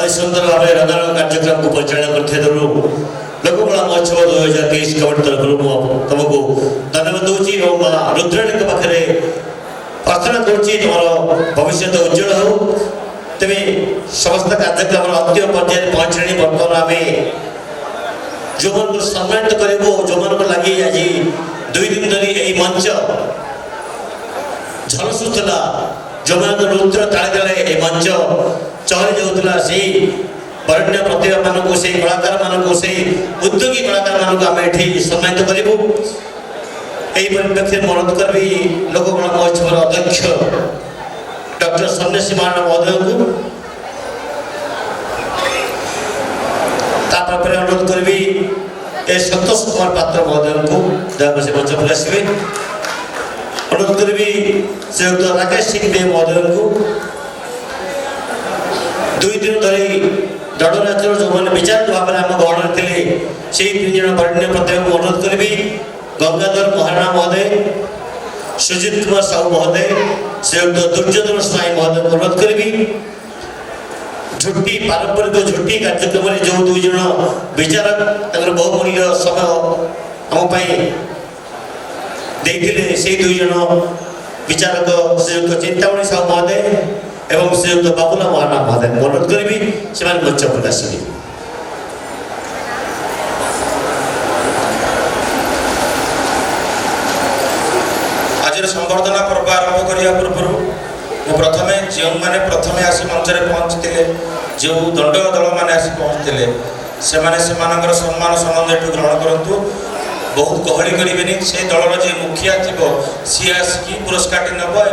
अति सुंदर भाव रंगारंग कार्यक्रम को परिचालन करते लोककला महोत्सव 2023 कमिटी तरफ तुमको धन्यवाद दूची और माँ रुद्राणी के पाखे प्रार्थना करुच्ची तुम भविष्य उज्जवल हो तेज समस्त कार्यक्रम अंतिम पर्याय पहुँचने बर्तमान आम जो मन को सम्मानित करूँ जो मन को लगे आज 2 दिन धरी यही मंच झलसुला जो मन रुद्र ताले ताले ये मंच चहरी जाऊला से बरण्य प्रतिभा मानक से कलाकार मानक से उद्योगी कलाकार मानक आम ये सम्मानित करूँ यही परिप्रेक्षी में अनुरोध करी लोककला महोत्सव अध्यक्ष डॉक्टर सन्यासी महाराणा महोदय को अनुरोध करी ए संतोष कुमार पात्र महोदय को दयाबसे मंच पर आसवे अनुरोध करी श्रीयुक्त राकेश सिंह देव महोदय को 2 दिन धरी दंडनाचर जो मैंने विचारित भाव में आम गहन थे से 3 जन बरण्य प्रतिभा को अनुरोध करी गंगाधर महाराणा महोदय सुजित कुमार साहू महोदय श्रीयुक्त दुर्योधन स्वाई महोदय को अनुरोध करी झुट्टी पारंपरिक झुट्टी कार्यक्रम में जो 2 जन विचारक बहुमूल्य समय आम देते से 2 जन विचारक श्रीयुक्त चिंतामणि साहू महोदय एवं श्रीयुक्त बाबुला महाराणा महोदय को अनुरोध करी से मंच पर आसवे आज संवर्धना पर्व आरंभ करने पूर्व मु प्रथमे जो मैंने प्रथमे आसी मंच में पहुँचते जो दंड दल मैंने आसी पहुँचते से सम्मान सम्बन्ध ये ग्रहण करूँ बहुत गहली करें से दलर जी मुखिया थी सी आसिक पुरस्कार नब और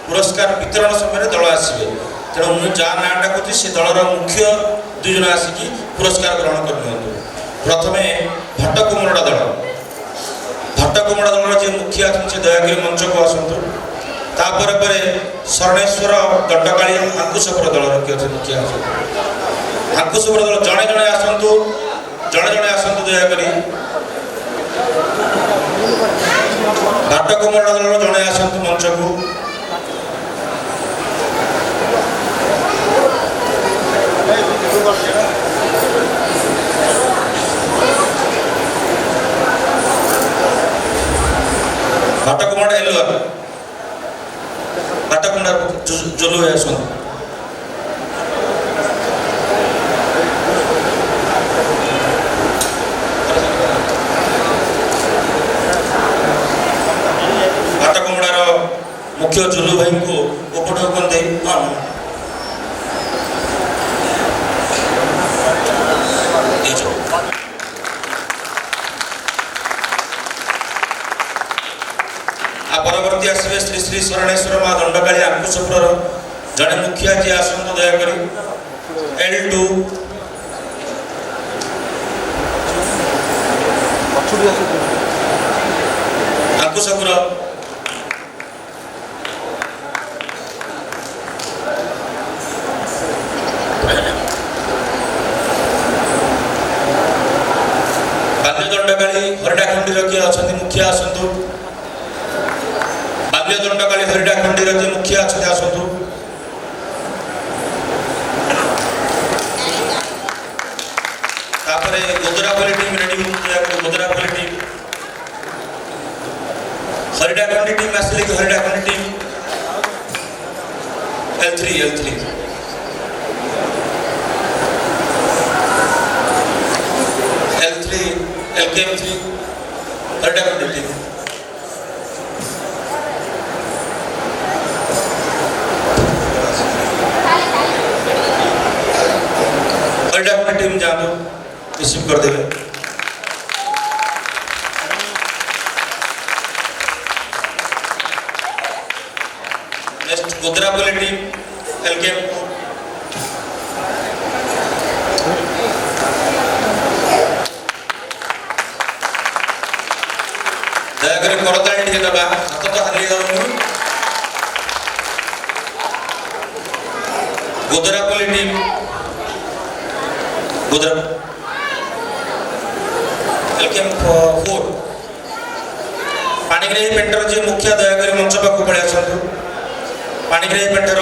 पुरस्कार वितरण समय दल आसवे तेणु मुझे जहाँ ना डाकुची से दलर मुख्य 2 जन आसिक पुरस्कार ग्रहण कर प्रथमे भट्टकुमरडा दल भट्टकुमरडा दलर जी मुखिया अच्छे दयागिरी मंच को आसतु तापर पर शरणेश्वर दंडकाली आंकुशपुर दलर किए मुखिया आंकुशपुर दल जड़े जड़े आसतु दयाकोरी भट्टकुमरडा दल जड़े आसतु मंच को भट्टकुमरडा एलुआ भट्टकुमरडा जुलू आसन भट्टकुमरडार मुख्य जुलू भाई को उपटोकन दे परवर्ती आसवे श्री श्री शरणेश्वर माँ दंडकाली आंकुशपुर जड़े मुखिया जी आसतु दयाकोरी L2 आंकुशपुर बाल्य दंडकाली हरिडाखंडी किए अच्छा मुखिया आसतु बाल्य दंडकाली हरिडाखंडी जी मुखिया अच्छे आसतु Godarapalli team ready Godarapalli team Haridakhandi team आसले कि Haridakhandi team L3 LKM3 Haridakhandi team Haridakhandi team जानो रिसीव कर देवे नेक्स्ट गोदरापल्ली टीम LKM दयाकोरी करताली टे दबा हाथ तो हाली जाऊनी Godarapalli team Godara LKM4 Panigrahi painter ji मुखिया दयाकोरी मंच पाक पड़े आसतु पाणिग्राही पेंटर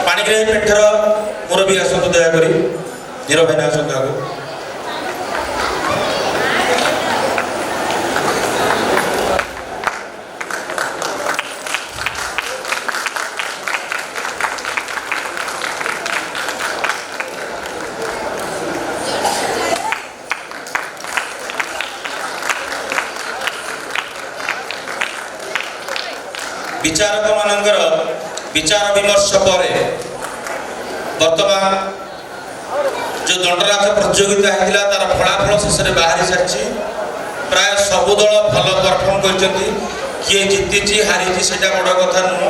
ପାଣିଗ୍ରାହୀ ପେଣ୍ଠର ମୁରବୀ ଆସନ୍ତୁ ଦୟାକରି ନୀର ଭାଇନା ଆସନ୍ତୁ ଆଗକୁ। विचारक मानकर विचार विमर्श पर वर्तमान जो दंडराज प्रतियोगिता होता तार फलाफल शेष में बाहरी सारी प्राय सबु दल भल परफर्म कर किए जीति हारी से बड़ कथा नुह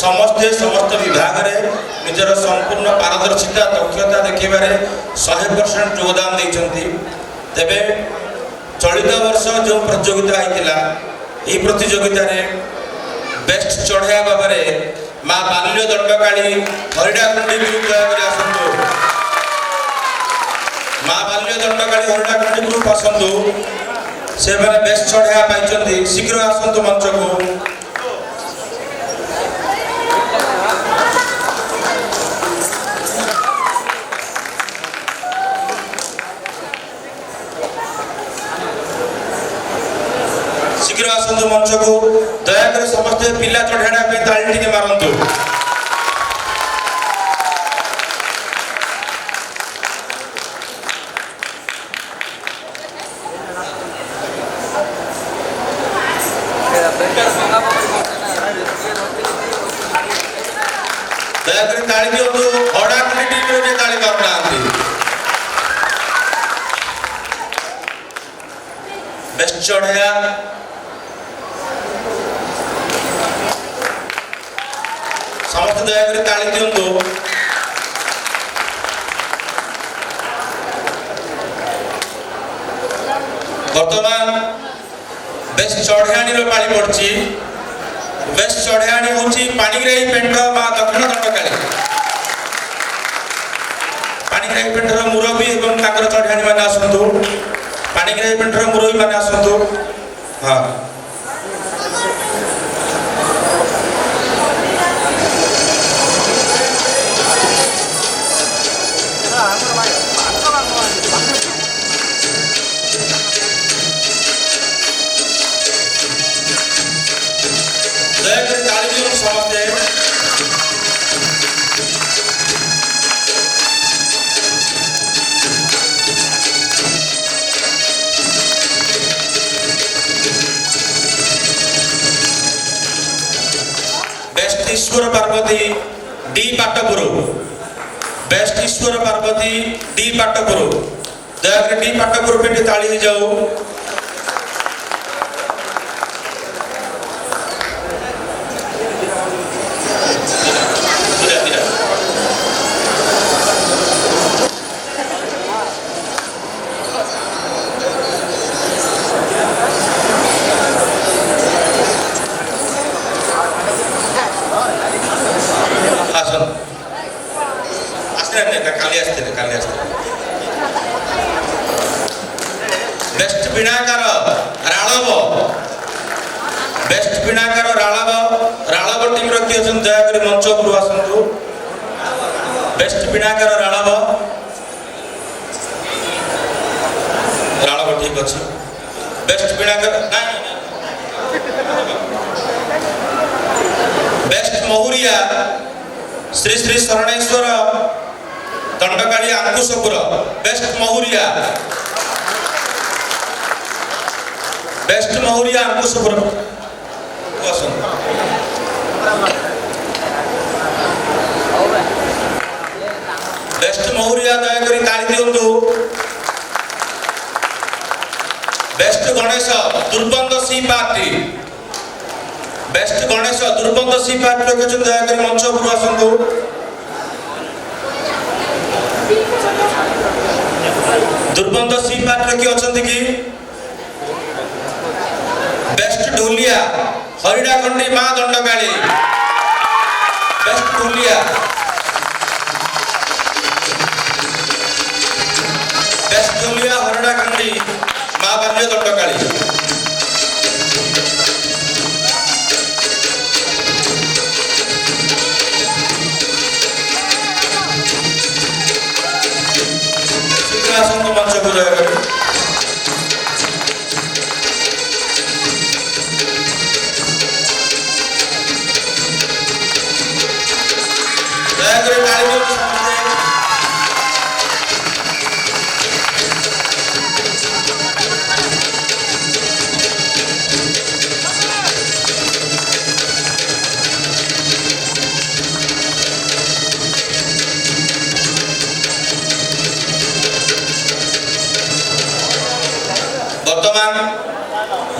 समस्ते समस्त विभाग में निजर संपूर्ण पारदर्शिता दक्षता देखारे 100% योगदान देते तेरे चलित वर्ष जो प्रतियोगिता होता ये प्रतियोगिता बेस्ट चढ़िया बाबा माँ बाल्य दंडकाली हरिडाकुंडी ग्रुप आसतु माँ बाल्य दंडकाली हरिडाकुंडी ग्रुप आसतु से मैंने बेस्ट चढ़िया पाई शीघ्र आसतु मंच को। शीघ्र आसतु मंच को दयाकर समस्ते पिला चढ़ाड़ा ताली टिके मारंतु। दयाकर ताली दियंतु हड़ा टीम रे ताली मारुनांती बेस्ट चढ़िया समस्त दयाकर ताली दियंतु। वर्तमान बेस्ट चढ़ियाणी पाली पड़ी बेस्ट चढ़ियाणी हूँ पाणिग्राही पेंट माँ दक्षिण दंडकाली पाणिग्राही पेंटर मुरबी और चढ़ियाणी मैंने आसतु पाणिग्राही पेंटर मुरबी मैंने आसतु। हाँ बेस्ट ईश्वर पार्वती डी पाटपुर बेस्ट ईश्वर पार्वती डी पाटपुर दयाकर डी पाटपुर पे ताली ही जाओ। बेस्ट पिणाकार राळव बेस्ट पिणाकार राळव टीम रो किए छन दयाकर मंच पर आसंतु बेस्ट पिणाकार राळव ठीक अछि बेस्ट पिणाकार best Mahuria Shri Shri Sharaneshwar Dandakali Ankushpur best Mahuria Ankushpur best Mahuria दयाकरी ताली दियंतु। Best Ganesh Durbandh C party best Ganesh Durbandh C party रखे दयाकरी मंच पर आसतु। दुर्बंध सी पार्टी किए अच्छा कि बेस्ट ढोलिया हरिडाखंडी माँ दंडकाली बेस्ट ढोलिया हरिडाखंडी माँ बाल्य दंडकाली सिंहासन को मंच को जय करें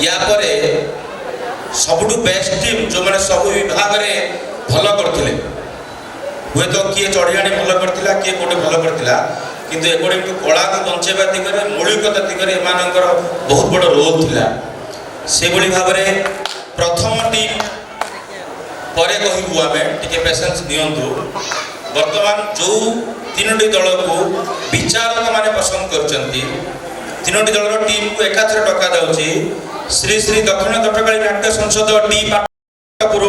या परे सबुठु बेस्ट टीम जो मैंने सब विभाग में भल करते हुए तो किए चढ़ियाणी भल करता किए गोटे भल करता किंतु एगोटे कला को बंचेवा दिगरे मौलिकता दिगरे एमानकर बहुत बड़ रोल थिला से भली भाव में प्रथम टीम परे कहबू आमे टिके पेशेंस नियंतु वर्तमान जो तीनोटी दल को विचारक माने पसंद करचंती तीनोटी दल टीम को एकाथरे डका जाउची श्री श्री दक्षिण तटकाली नाट्य संसद डी पाटपुर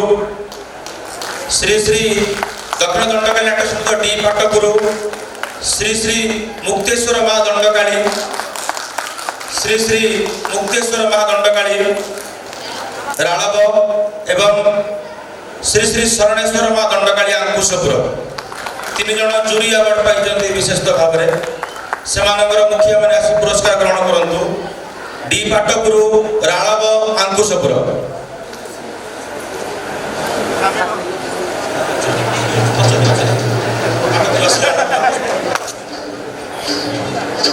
श्री श्री दक्षिण तटकाली नाट्य संसद डी पाटपुर श्री श्री मुक्तेश्वर माँ दंडकाली श्री श्री मुक्तेश्वर माँ दंडकाली राणब एवं श्री श्री शरणेश्वर माँ दंडकाली अंकुशपुर तीन जन जूरी अवार्ड पाई विशेष भाव में से मुखिया मैंने आसी पुरस्कार ग्रहण करंतु डी पाटपुर राणब अंकुशपुर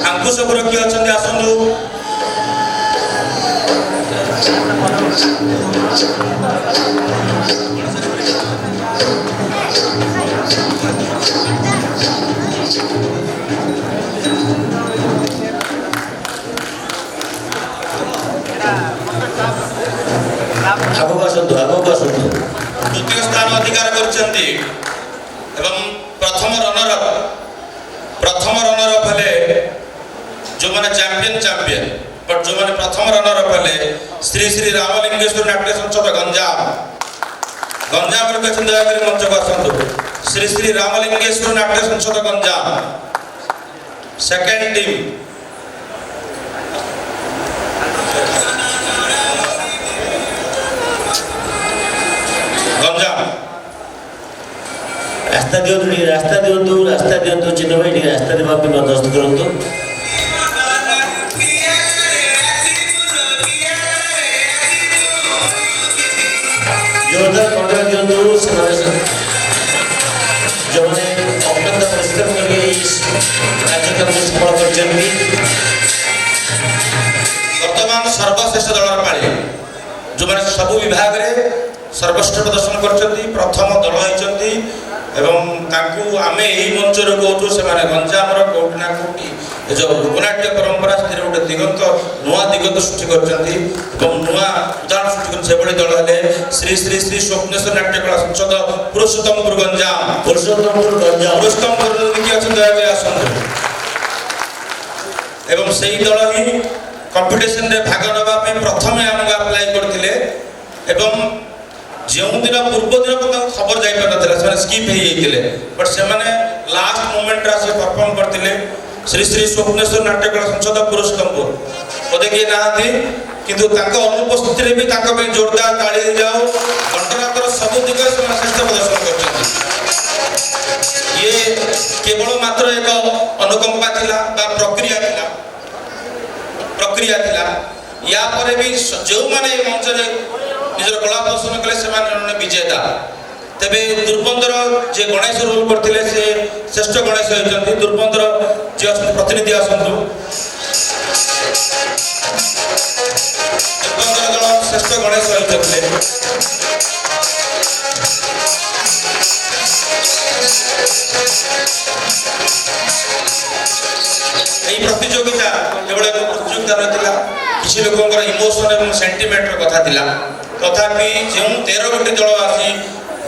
अंकुशपुर किए अच्छा आसतु द्वितीय स्थान अधिकार करछंती एवं प्रथम रनर अप हेले जो माने चैंपियन बट जो माने प्रथम रनर अप हेले श्री श्री रामलिंगेश्वर नाट्य संसद गंजाम रे कहछन दया करी मंच को आसंतु श्री श्री रामलिंगेश्वर नाट्य संसद गंजाम सेकंड टीम रास्ता दियंतु चिन्ह भाई रास्ता देवा बंदोबस्त करंतु जोरदार कॉन्ट्रा दियंतु जो मैंने अत्यंत परिश्रम करके इस कार्यक्रम को सफल करछन्ती वर्तमान सर्वश्रेष्ठ दल पाली जो मैंने सब विभाग रे सर्वश्रेष्ठ प्रदर्शन करछन्ती प्रथम दल होइछन्ती एवं ताकू आमे एही मंच रे कहतु से माने गंजाम रो कोठी ना कोठी जो लोकनाट्य परंपरा से गोटे दिगंत नुआ दिगंत सृष्टि करछन्ती एवं नुआ उदाहरण सृष्टि कर से बड़ी दल हेले श्री श्री श्री स्वप्नेश्वर नाट्य कला संसद पुरुषोत्तमपुर गंजाम की अच्छा दया करे आसंतु एवं सेही दल ही कंपटीशन रे भाग नबा पे प्रथमे हमको अप्लाई करथिले एवं जो दिन पूर्व दिन को खबर जाई पारनथिला से स्किप हे जाइतिले बट से माने लास्ट मोमेंट रा से परफॉर्म करथिले श्री श्री स्वप्नेश्वर नाट्य कला संसद पुरुषोत्तमपुर ओदे के नाथि किंतु ताको अनुपस्थिति रे भी ताको पे जोरदार ताली जाओ घंटनाकर सब दिग से श्रेष्ठ प्रदर्शन करछथि ये केवल मात्र एक अनुकंपा थिला बा प्रक्रिया थिला या परे भी जो माने मंच रे निजर कला प्रदर्शन कले से माने विजेता तेबे दुर्बंधर जे गणेश रोल करथिले से श्रेष्ठ गणेश होइछन्ति दुर्बंधर जे प्रतिनिधि आसंतु दुर्बंधर दल श्रेष्ठ गणेश होइछन्ति एई प्रतियोगिता केवल एक प्रतियोगिता नथिला किछि लोकंर इमोशन और सेंटिमेंटर कथा थिला तथापि जो 13 गोटी दल आसी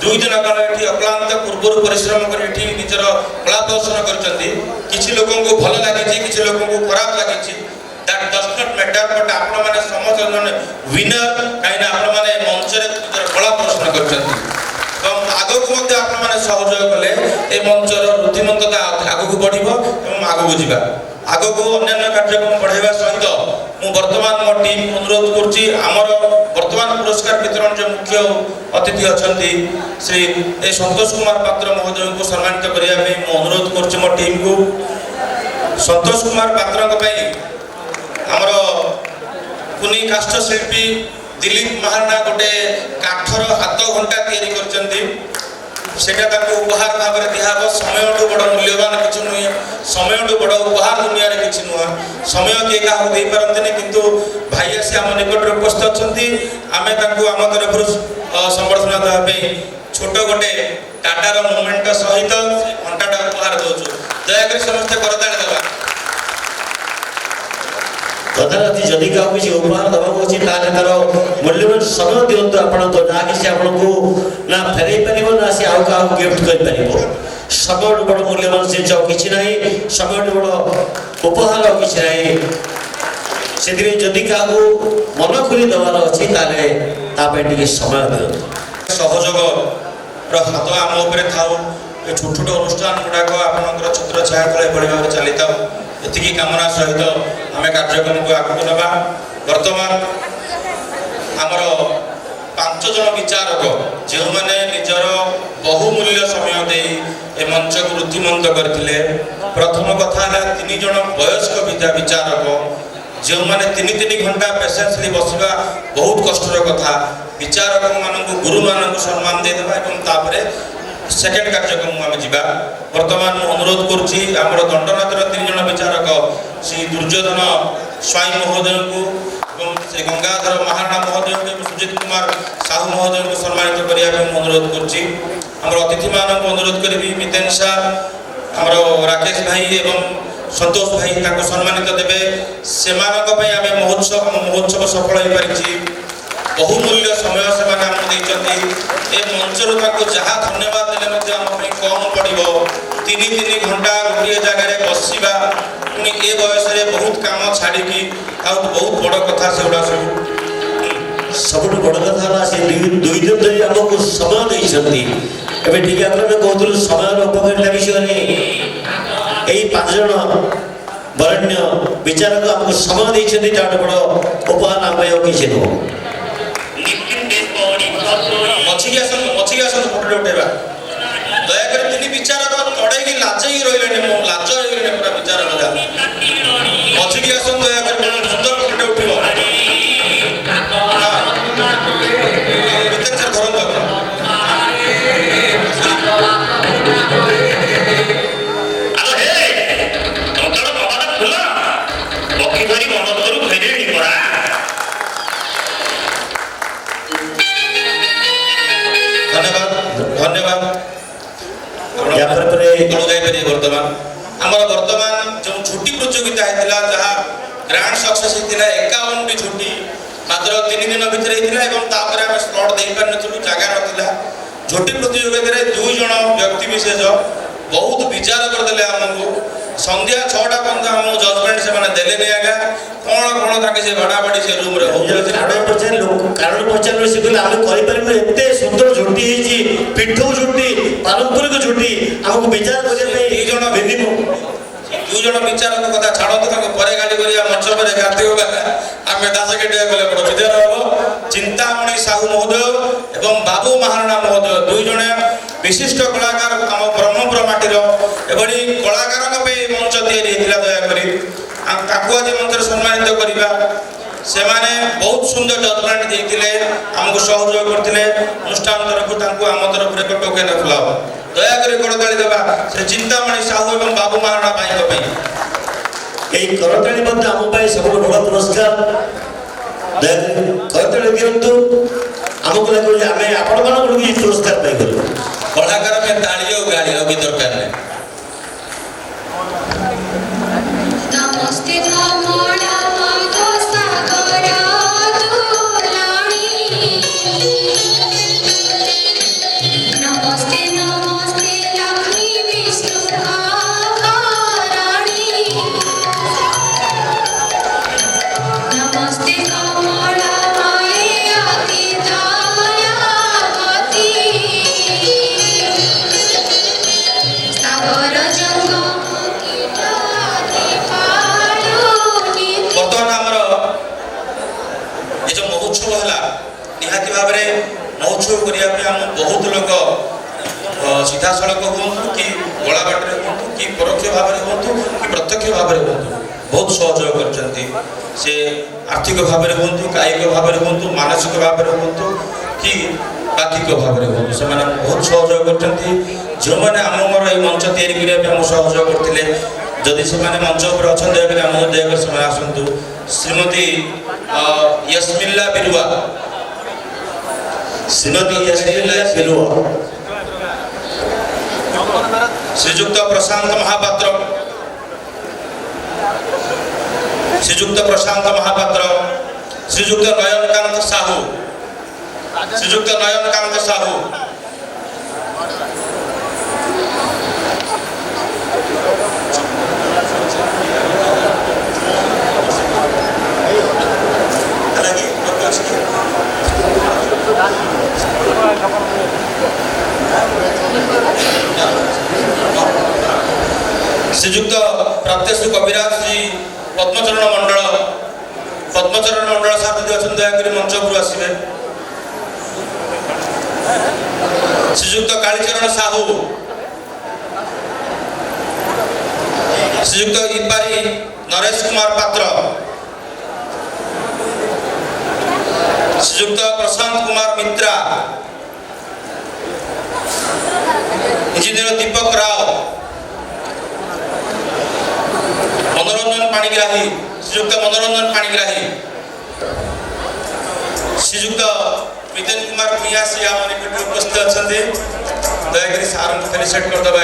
2 दिन काल एठी अक्लांत पूर्व परिश्रम कर एठी निजर कला प्रदर्शन करचंदी किछि लोकन को भल लागिछि किछि लोकन को खराब लागिछि that does not matter but आपण माने समस्त जन विनर काइना आपण माने मंच रे निजर कला प्रदर्शन करचंदी कम आगो को मध्य आपण माने सहयोग कले ए मंच रो बुद्धिमंतता आगो को बढ़िबो एवं आगो को जिबा आगो को अन्य कार्यक्रम बढ़ाइबा सहित मु वर्तमान मो टीम अनुरोध करछि हमर वर्तमान पुरस्कार वितरण जो मुख्य अतिथि अछंती श्री ए संतोष कुमार पात्र महोदय को सम्मानित करिया पे मु अनुरोध करछि मो टीम को संतोष कुमार पात्र को पई हमर कुनी काष्ठ शिल्पी दिलीप महाराणा गोटे काठर हाथ घंटा तैयारी करचंती सेटा ताको उपहार भाव में दिहाब समय बड़ मूल्यवान किसी नुहे समय बड़ उपहार दुनिया रे किसी नुह समय किए क्या दे पारते किंतु भाई आसी आम निकट में उपस्थित अच्छा आम आम तरफ संबर्धना देवाई छोट गोटे टाटार मुवमेंट सहित घंटाटा उपहार दौचु दयाकोरी समस्ते करताड़ी देवा तथापि जदि क्या किसी उपहार देवा अच्छी तार मूल्यवान समय दिंतु आप ना कि आपको ना फेरई पार ना सी आउ क्या गिफ्ट कर समय बड़ मूल्यवान जिन कि ना समय बड़ उपहार किसी ना से जदि क्या मन खोली देवार अच्छी ताले समय दिंतु सहयोग हाथ आम उपर थाऊ छोट छोट अनुष्ठान गुड़ाक आपंकर छत्र छाया तले बड़ी भाव चली था ये कामना सहित आम कार्यक्रम को आगे ना बर्तमान आमर 5 जन विचारक जो मैंने निजर बहुमूल्य समय दे ए मंच को वृद्धिमंत करते प्रथम कथा 3 जन वयस्क विचारक जो मैंने 3 घंटा पेशेंसली बसवा बहुत कष्टर कथा विचारक मानक गुरु मानक सम्मान देदेवा तापर सेकेंड कार्यक्रम आम जा बर्तमान अनुरोध करुँची आमर दंडनाथर 3 जन विचारक श्री दुर्योधन स्वाई महोदय को श्री गंगाधर महाराणा महोदय को सुजित कुमार साहू महोदय को सम्मानित करने अनुरोध करुँची आमर अतिथि मान अनुरोध करी मितेन सार आमर राकेश भाई एवं संतोष भाई सम्मानित देवे से महोत्सव सफल हो पारी बहुमूल्य समय से मंचर जहाँ धन्यवाद देने कम पड़ो 3 घंटा गोटे जगार बसवा पुणी ए बयस बहुत काम छाड़ी बहुत बड़ कथा से गुड़ा सब बड़ कथा से 2 दिन धरी आमको समय देते ठीक है कहूँ समय उपकारिता विषय यही 5 जन वरण्य विचारक आमको समय देते बड़ उपहार आम किसी नुह मछिकी आसन फोटो उठेबा दयाकर 3 विचारक तड़े लाज ही रही लाज हो पूरा विचारक मछिकी आसन दयाकर सुंदर फोटो उठिब धन्यवाद बर्तमान जो छुट्टी प्रतियोगिता होता जहाँ ग्रांड सक्सेस होता 51 छुट्टी मात्र 3 दिन भितर होता आम स्लट दे पार जगह ना छुट्टी प्रतियोगिता 2 जन व्यक्ति विशेष बहुत विचार करदे आमको संध्या 6टा पर्यंत आम जजमेंट से देले नहीं आगा कौन से बाड़ाबाड़ी से रूम कारण पचार से कहले आम करते सुंदर झुटी पिठू झुटी पारंपरिक झुटी आमको विचार करने 2 जन विचारक कथा छाड़ते पर गाड़ी कर मंच पर गाती आम दासकेटिया गले बड़ विद्यार हम चिंतामणि साहू महोदय एवं बाबू महाराणा महोदय 2 जन विशिष्ट कलाकार आम ब्रह्मपुर माटीर एभली कलाकार मंच तैयारी दयाकोरी आज मंच सम्मानित करवा से माने बहुत सुंदर जजमेंट देते आमको सहयोग करते अनुष्ठान तरफ आम तरफ एक टोकेन फ्लाव दयाकोरी करताली देवा से चिंतामणि साहू एवं बाबू महाराणा भाई करताली आम सब बड़ पुरस्कार करताली दिंतु आमको लगे आम आपण मान पुरस्कार पाइगलु कलाकार में ताली और गाड़ी भी दरकार नहीं नमस्ते नमस्ते नमस्ते लक्ष्मी विष्णु महारानी नमस्ते कमला माये अति दयावती सागर जंगम कीट आदि पालुनी ବର୍ତ୍ତମାନ ଆମର ଏ ଯେଉଁ ମହୋତ୍ସବ ହେଲା ନିହାତି ଭାବରେ ମହୋତ୍ସବ କରିବା ପାଇଁ ଆମ ବହୁତ ଲୋକ ସିଧାସଳଖ ହୁଅନ୍ତୁ କି ଗଳା ବାଟରେ ହୁଅନ୍ତୁ କି ପରୋକ୍ଷ ଭାବରେ ହୁଅନ୍ତୁ କି ପ୍ରତ୍ୟକ୍ଷ ଭାବରେ ହୁଅନ୍ତୁ ବହୁତ ସହଯୋଗ କରିଛନ୍ତି। ସେ ଆର୍ଥିକ ଭାବରେ ହୁଅନ୍ତୁ, କାୟିକ ଭାବରେ ହୁଅନ୍ତୁ, ମାନସିକ ଭାବରେ ହୁଅନ୍ତୁ କି ବାକିକ ଭାବରେ ହୁଅନ୍ତୁ, ସେମାନେ ବହୁତ ସହଯୋଗ କରିଛନ୍ତି। ଯେଉଁମାନେ ଆମର ଏଇ ମଞ୍ଚ ତିଆରି କରିବା ପାଇଁ ଆମକୁ ସହଯୋଗ କରିଥିଲେ, ଯଦି ସେମାନେ ମଞ୍ଚ ଉପରେ ଅଛନ୍ତି ଦୟାକରି ଆମକୁ ଦୟାକରି ସେମାନେ ଆସନ୍ତୁ। ଶ୍ରୀମତୀ ୟସ୍ମିଲ୍ଲା ବିରୁଆ, ଶ୍ରୀମତୀ ୟସ୍ମିଲ୍ଲା ବିରୁଆ, ଶ୍ରୀଯୁକ୍ତ ପ୍ରଶାନ୍ତ ମହାପାତ୍ର, ଶ୍ରୀଯୁକ୍ତ ପ୍ରଶାନ୍ତ ମହାପାତ୍ର, ଶ୍ରୀଯୁକ୍ତ ନୟନକାନ୍ତ ସାହୁ, ଶ୍ରୀଯୁକ୍ତ ନୟନକାନ୍ତ ସାହୁ, ଶ୍ରୀଯୁକ୍ତ ପ୍ରତ୍ୟେଶ କବିରାଜ ଶ୍ରୀ ପଦ୍ମଚରଣ ମଣ୍ଡଳ ସାର୍ ଯଦି ଅଛନ୍ତି ଦୟାକରି ମଞ୍ଚ ଉପରୁ ଆସିବେ। ଶ୍ରୀଯୁକ୍ତ କାଳୀଚରଣ ସାହୁ, ଶ୍ରୀଯୁକ୍ତ ଇପାରି ନରେଶ କୁମାର ପାତ୍ର, ଶ୍ରୀଯୁକ୍ତ ପ୍ରଶାନ୍ତ କୁମାର ମିତ୍ରା, ଇଞ୍ଜିନିୟର ଦୀପକ ରାଓ, मनोरंजन पाणिग्राही, श्रीयुक्त मनोरंजन पाणिग्राही, श्रीयुक्त मिथुन कुमार भूया श्री आम निकट उपस्थित अच्छा दयाकोरी सार को खाली सेट करदे ये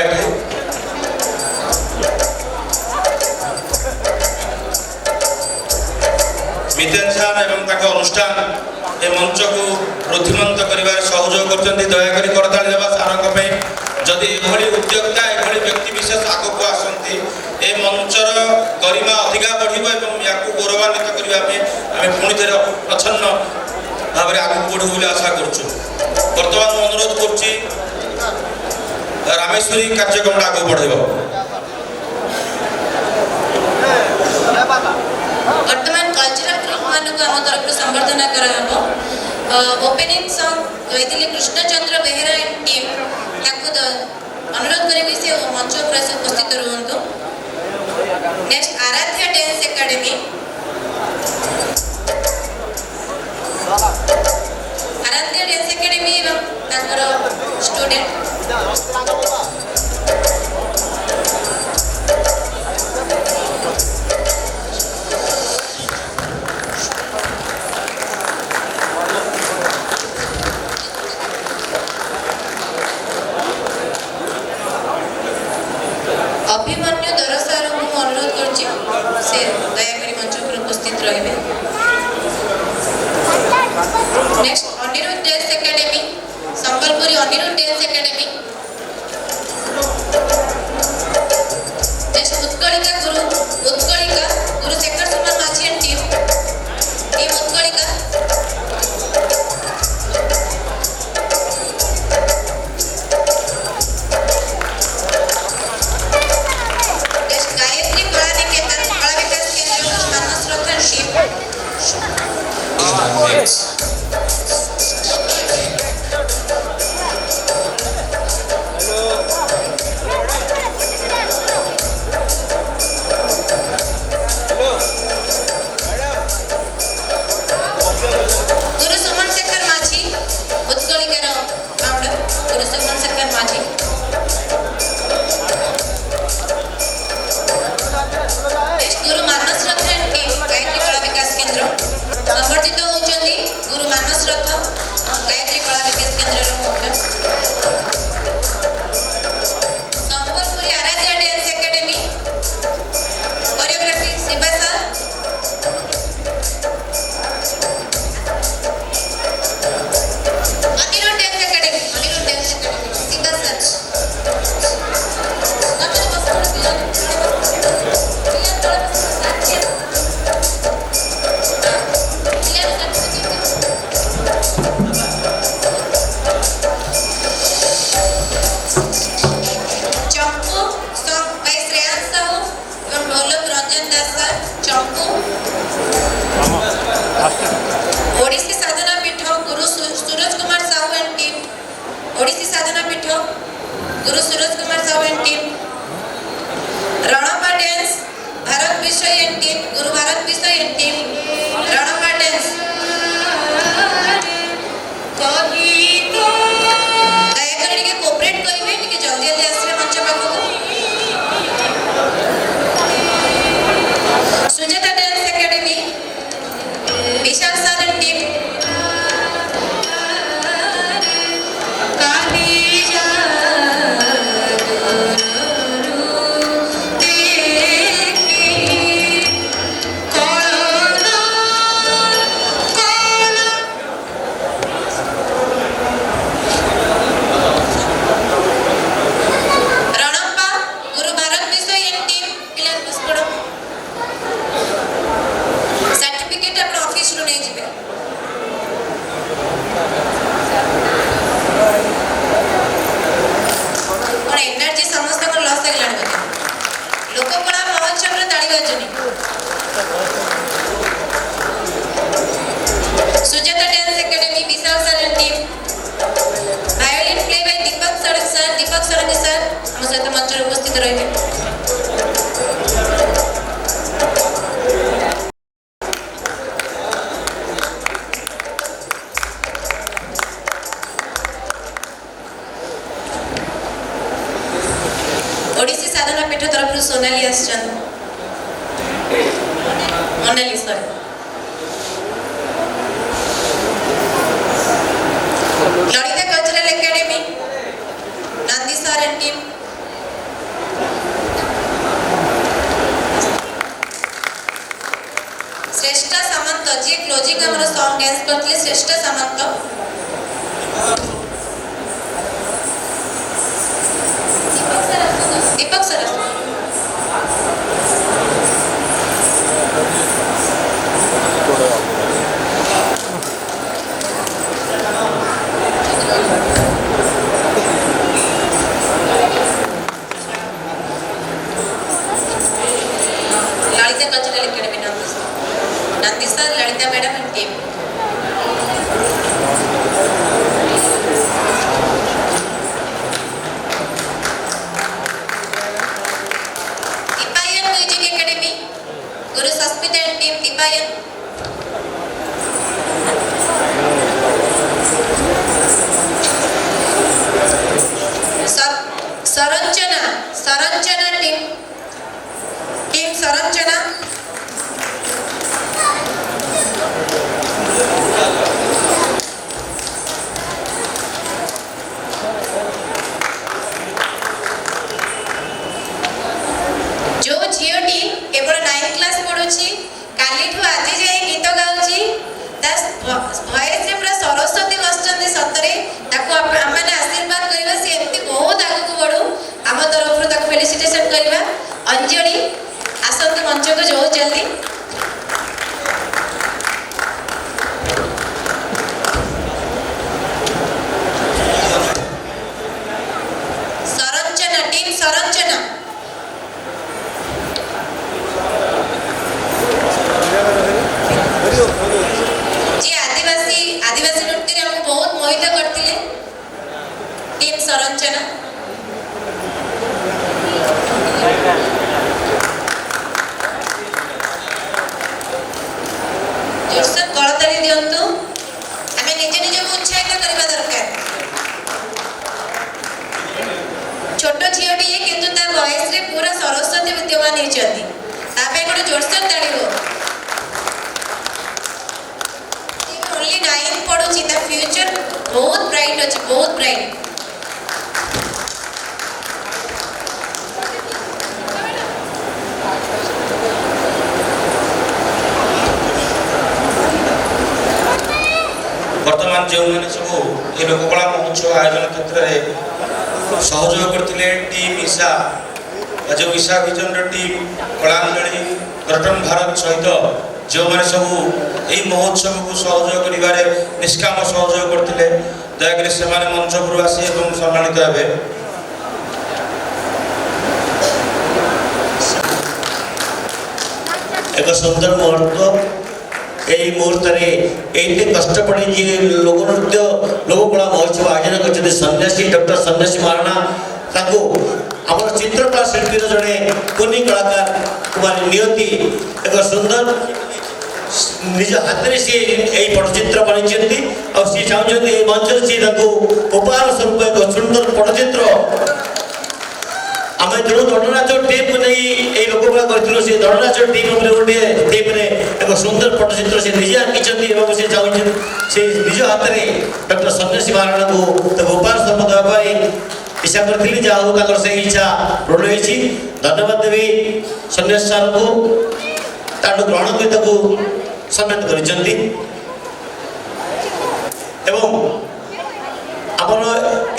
मिथुन सार एवं अनुष्ठान ए मंच को रुद्धिमंत कर सहयोग कर दयाकोरी करताली देवा सार जदि एभली उद्योक्ता एभली व्यक्ति विशेष आगक आसती ए मंचर गरिमा अधिका बढ़िब और या गौरवान्वित करने आम पुणी थे प्रच्छन्न भाव में आगे बढ़ू बोली आशा करुँ। बर्तमान अनुरोध करुच्ची रामेश्वरी कार्यक्रम आगे बढ़ेब। वर्तमान कल्चरल ग्रुप मानक आम तरफ संबर्धना कराहब। ओपनिंग सॉन्ग गाइथिले कृष्णचंद्र बेहेरा एंड टीम अनुरोध करेंगे से मंच पर उपस्थित रुहतु। Next Aradhya dance academy, Aradhya dance academy एवं तांकर स्टूडेंट अभिमन्यु दरसार को अनुरोध करुच्ची से दयाकोरी मंच पर उपस्थित रहिबे। Next Anirudh dance academy, Sambalpuri Anirudh dance academy. Next Utkalika Guru Shekhar Suman Majhi and team Utkalika. Guru Suraj Kumar Sahu and team. Ranpa dance Bharat Bishay and team, Guru Bharat Bishay and team. Ranpa dance दयाकर टिके कोऑपरेट करिवे, टिके जल्दी जल्दी आसिबे मंच पाखको। Sujata dance academy Vishal sir and team. Ranappa Guru Bharat Bishay and team पिला पुष्पड़ सर्टिफिकेट अपन ऑफिस रो नै जिबे। और एनर्जी समस्त को लॉस लागलानी बोले लोककला महोत्सव रे ताली बाजनी। Sujata dance academy Vishal sir and team. Violin play by Deepak sir sir हम सहित मंच रे उपस्थित रहिबे। ओडिसी साधना पीठ तरफ सोनाली आसचन Monali sir. Lalita cultural academy Nandi sir and team. Shreshtha Samant ji closing हमर सॉन्ग डांस करथले Shreshtha Samant. Deepak sir Lalita cultural academy Nandi sir Lalita madam and team. Dipayan music academy Guru Sasmita and team. Dipayan Saranjana team Saranjana. जो झीटी केवल 9th क्लास पढुची काली ठु आज जाय गीत गाउची दस वॉइस रे पूरा सरस्वती बसचंदी सतरे ताको आमाने आशीर्वाद करबा से एमती बहुत आगु को बढ़ू आम तरफ रो ताको फेलिसिटेशन करबा। अंजलि आसंत मंच को जो जल्दी। सरंजना टीम सरंजना जी आदिवासी नृत्य रे हमको बहुत मोहित करथिले टीम सरंजना। जोरसोर कलताली दियंतु आमे निजे निजे को उत्साहित करबा दरकार। छोट झियोटी ये किंतु ता वॉइस रे पूरा सरस्वती विद्यमान हेचंती तापे गोटे जोरसोर ताली हो। ओनली 9 पढुची ता फ्यूचर बहुत ब्राइट अछि बहुत ब्राइट। वर्तमान जो मैंने सब ये लोककला महोत्सव आयोजन क्षेत्र में सहयोग करते टीम ईशा जो ईशा विजन टीम कलांजलि पर्यटन भारत सहित जो मैंने सब यही महोत्सव को सहयोग कर निष्काम सहयोग करते दयाकोरी से मंच पर आसी सम्मानित हे। एक सुंदर मुहूर्त यही मुहूर्त ये कष्टपड़ी जी लोक नृत्य लोककला महोत्सव आयोजन कर सन्यासी डॉक्टर सन्यासी महाराणा ତାଙ୍କୁ ଆମର ଚିତ୍ରକଳା ଶିଳ୍ପୀର ଜଣେ କୁନି କଳାକାର କୁମାରୀ ନିୟତି ଏକ ସୁନ୍ଦର ନିଜ ହାତରେ ସିଏ ଏଇ ପଟ୍ଟଚିତ୍ର ବନେଇଛନ୍ତି ଆଉ ସିଏ ଚାହୁଁଛନ୍ତି ଏଇ ମଞ୍ଚରେ ସିଏ ତାଙ୍କୁ ଉପହାର ସ୍ୱରୂପ ଏକ ସୁନ୍ଦର ପଟ୍ଟଚିତ୍ର ଆମେ ଯେଉଁ ଦଣ୍ଡନାଚ ଟିମ୍କୁ ନେଇ ଏଇ ଲୋକଗୁଡ଼ା କରିଥିଲୁ ସେ ଦଣ୍ଡନାଚ ଟିମ୍ ଉପରେ ଗୋଟିଏ ଟିମ୍ରେ ଏକ ସୁନ୍ଦର ପଟ୍ଟଚିତ୍ର ସେ ନିଜେ ଆଙ୍କିଛନ୍ତି ଏବଂ ସେ ଚାହୁଁଛନ୍ତି ସେ ନିଜ ହାତରେ ଡକ୍ଟର ସନ୍ନ୍ୟାସୀ ମହାରଣାଙ୍କୁ ତାକୁ ଉପହାର ସ୍ୱରୂପ ଦେବା ପାଇଁ ଇଚ୍ଛା କରିଥିଲି ଯାହା ହଉ ତାଙ୍କର ସେଇ ଇଚ୍ଛା ପୂରଣ ହେଇଛି ଧନ୍ୟବାଦ ଦେବି ସନ୍ନ୍ୟାସୀ ସାର୍ଙ୍କୁ ତାଠୁ ଗ୍ରହଣ କରି ତାକୁ ସମ୍ମାନିତ କରିଛନ୍ତି ଏବଂ ଆମର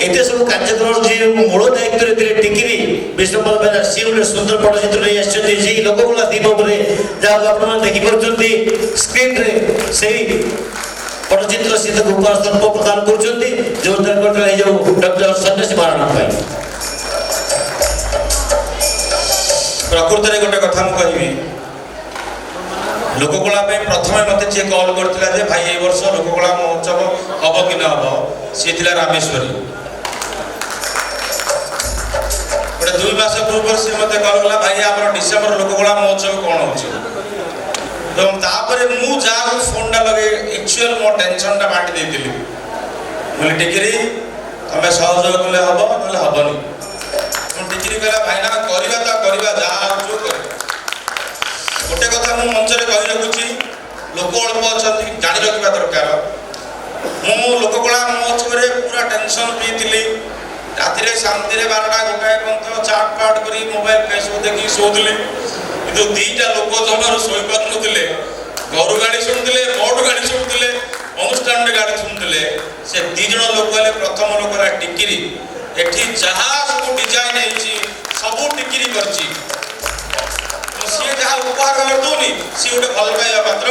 ଏତେ ସବୁ କାର୍ଯ୍ୟକ୍ରମ ଯିଏ ମୂଳ ଦାୟିତ୍ୱରେ ଥିଲେ ଟିକିରି ବିଷ୍ଣୁପଦ ବେହେରା ସିଏ ଗୋଟେ ସୁନ୍ଦର ପଟ୍ଟଚିତ୍ର ନେଇ ଆସିଛନ୍ତି ସେଇ ଲୋକଗୁଡ଼ା ଥିବ ଉପରେ ଯାହାକୁ ଆପଣମାନେ ଦେଖିପାରୁଛନ୍ତି ସ୍କ୍ରିନ୍ରେ ସେଇ ପଟ୍ଟଚିତ୍ର ସିଏ ତାକୁ ଉପହାର ସ୍ୱରୂପ ପ୍ରଦାନ କରୁଛନ୍ତି ଯୋରଦାର କରିଥିଲେ ଏଇ ଯେଉଁ ଡକ୍ଟର ସନ୍ନ୍ୟାସୀ ମହାରଣା ପାଇଁ। ପ୍ରକୃତରେ ଗୋଟେ କଥା ମୁଁ କହିବି ଲୋକକଳା ପାଇଁ ପ୍ରଥମେ ମୋତେ ଯିଏ କଲ୍ କରିଥିଲା ଯେ ଭାଇ ଏଇ ବର୍ଷ ଲୋକକଳା ମହୋତ୍ସବ ହବ କି ନ ହବ ସିଏ ଥିଲା ରାମେଶ୍ୱରୀ। ଗୋଟେ 2 ମାସ ପୂର୍ବରୁ ସିଏ ମୋତେ କଲ୍ କଲା ଭାଇ ଆମର ଡିସେମ୍ବର ଲୋକକଳା ମହୋତ୍ସବ କ'ଣ ହେଉଛି ଏବଂ ତାପରେ ମୁଁ ଯାହାକୁ ଫୋନ୍ଟା ଲଗେଇ ଆକ୍ଚୁଆଲ ମୋ ଟେନସନ୍ଟା ବାଣ୍ଟି ଦେଇଥିଲି ମୁଁ ଟିକିରି ତମେ ସହଯୋଗ କଲେ ହବ ନହେଲେ ହବନି। ମୁଁ ଟିକିରି କହିଲା ଭାଇନା କରିବା ତ କରିବା ଯାହା ହେଉଛୁ କରିବା। ଗୋଟେ କଥା ମୁଁ ମଞ୍ଚରେ କହି ରଖୁଛି ଲୋକ ଅଳ୍ପ ଅଛନ୍ତି ଜାଣି ରଖିବା ଦରକାର ମୁଁ ଲୋକକଳା ମହୋତ୍ସବରେ ପୁରା ଟେନସନ୍ ପିଇଥିଲି ରାତିରେ ଶାନ୍ତିରେ 12ଟା 1ଟା ପର୍ଯ୍ୟନ୍ତ ଚାଟ୍ ପାଟ୍ କରି ମୋବାଇଲ ଫେସବୁକ୍ ଦେଖିକି ଶୋଉଥିଲି କିନ୍ତୁ 2ଟା ଲୋକ ଜମାରୁ ଶୋଇପାରୁନଥିଲେ ଘରୁ ଗାଡ଼ି ଶୁଣୁଥିଲେ ମୋଠୁ ଗାଡ଼ି ଶୁଣୁଥିଲେ ଅନୁଷ୍ଠାନରେ ଗାଡ଼ି ଶୁଣୁଥିଲେ ସେ 2 ଜଣ ଲୋକ ହେଲେ ପ୍ରଥମ ଲୋକ ହେଲା ଟିକିରି ଏଠି ଯାହା ସବୁ ଡିଜାଇନ୍ ହେଇଛି ସବୁ ଟିକିରି କରିଛି ସିଏ ଯାହା ଉପହାର ଦେଉନି ସିଏ ଗୋଟେ ଭଲ ପାଇବା ପାତ୍ର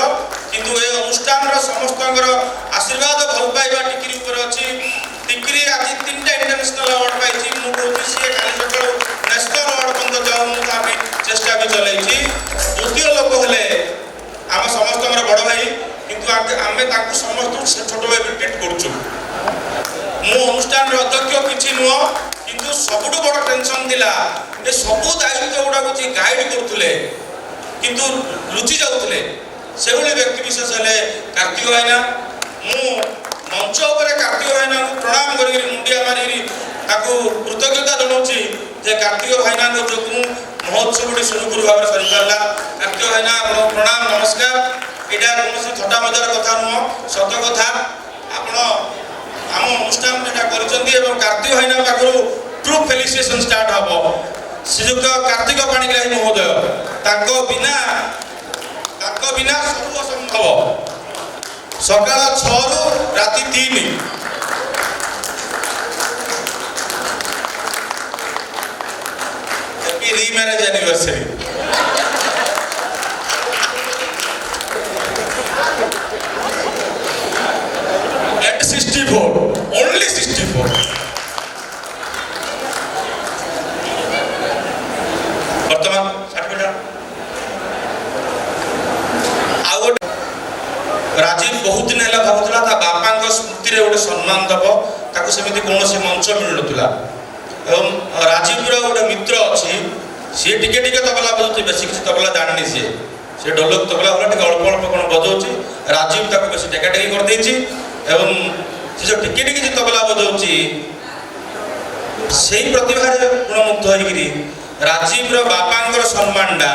କିନ୍ତୁ ଏ ଅନୁଷ୍ଠାନର ସମସ୍ତଙ୍କର ଆଶୀର୍ବାଦ ଭଲ ପାଇବା ଟିକିରି ଉପରେ ଅଛି। ଟିକିରି ଆଜି 3ଟା ଇଣ୍ଟରନ୍ୟାସନାଲ ଆୱାର୍ଡ ପାଇଛି ମୁଁ କହୁଛି ସିଏ କାଲି ସକାଳୁ ନ୍ୟାସନାଲ ଆୱାର୍ଡ ପର୍ଯ୍ୟନ୍ତ ଯାଉ ମୁଁ ତା ପାଇଁ ଚେଷ୍ଟା ବି ଚଲେଇଛି। ଦ୍ୱିତୀୟ ଲୋକ ହେଲେ ଆମ ସମସ୍ତଙ୍କର ବଡ଼ ଭାଇ କିନ୍ତୁ ଆମେ ତାଙ୍କୁ ସମସ୍ତଙ୍କୁ ଛୋଟ ଭାଇ ଟ୍ରିଟ୍ କରୁଛୁ। ମୁଁ ଅନୁଷ୍ଠାନର ଅଧ୍ୟକ୍ଷ କିଛି ନୁହଁ କିନ୍ତୁ ସବୁଠୁ ବଡ଼ ଟେନସନ୍ ଥିଲା ଏ ସବୁ ଦାୟିତ୍ୱ ଗୁଡ଼ାକୁ ଯିଏ ଗାଇଡ୍ କରୁଥିଲେ କିନ୍ତୁ ଲୁଚି ଯାଉଥିଲେ ସେଭଳି ବ୍ୟକ୍ତି ବିଶେଷ ହେଲେ କାର୍ତ୍ତିକ ଭାଇନା। ମୁଁ ମଞ୍ଚ ଉପରେ କାର୍ତ୍ତିକ ଭାଇନାଙ୍କୁ ପ୍ରଣାମ କରିକି ମୁଣ୍ଡିଆ ମାରିକି ତାକୁ କୃତଜ୍ଞତା ଜଣାଉଛି ଯେ କାର୍ତ୍ତିକ ଭାଇନାଙ୍କ ଯୋଗୁଁ ମହୋତ୍ସବଟି ସୁରୁଖୁରୁ ଭାବରେ ସରିପାରିଲା। କାର୍ତ୍ତିକ ଭାଇନା ଆପଣଙ୍କୁ ପ୍ରଣାମ ନମସ୍କାର। ଏଇଟା କୌଣସି ଥଟ୍ଟା ମଜାର କଥା ନୁହଁ ସତ କଥା ଆପଣ ଆମ ଅନୁଷ୍ଠାନ ଏଇଟା କରିଛନ୍ତି ଏବଂ କାର୍ତ୍ତିକ ଭାଇନା ପାଖରୁ ଟ୍ରୁ ଫେଲିସିଏସନ୍ ଷ୍ଟାର୍ଟ ହେବ। ଶ୍ରୀଯୁକ୍ତ କାର୍ତ୍ତିକ ପାଣିଗ୍ରାହୀ ମହୋଦୟ ତାଙ୍କ ବିନା ସବୁ ଅସମ୍ଭବ। ସକାଳ 6ରୁ ରାତି 3 ରିମ୍ୟାରେଜ୍ ଆନିଭର୍ସରୀ at 64 only 64 ବର୍ତ୍ତମାନ ରାଜୀବ ବହୁତ ଦିନ ହେଲା ଭାବୁଥିଲା ତା ବାପାଙ୍କ ସ୍ମୃତିରେ ଗୋଟେ ସମ୍ମାନ ଦେବ ତାକୁ ସେମିତି କୌଣସି ମଞ୍ଚ ମିଳୁନଥିଲା ଏବଂ ରାଜୀବର ଗୋଟେ ମିତ୍ର ଅଛି ସିଏ ଟିକେ ଟିକେ ତବଲା ବଜାଉଛି ବେଶୀ କିଛି ତବଲା ଜାଣିନି ସିଏ ଢୋଲକ ତବଲା ଭଳିଆ ଟିକେ ଅଳ୍ପ ଅଳ୍ପ କ'ଣ ବଜାଉଛି ରାଜୀବ ତାକୁ ବେଶୀ ଟେକାଟେକି କରିଦେଇଛି ଏବଂ ସେ ଯେଉଁ ଟିକେ ଟିକେ ତବଲା ବଜାଉଛି ସେଇ ପ୍ରତିଭାରେ ଗୁଣମୁଗ୍ଧ ହେଇକିରି ରାଜୀବର ବାପାଙ୍କର ସମ୍ମାନଟା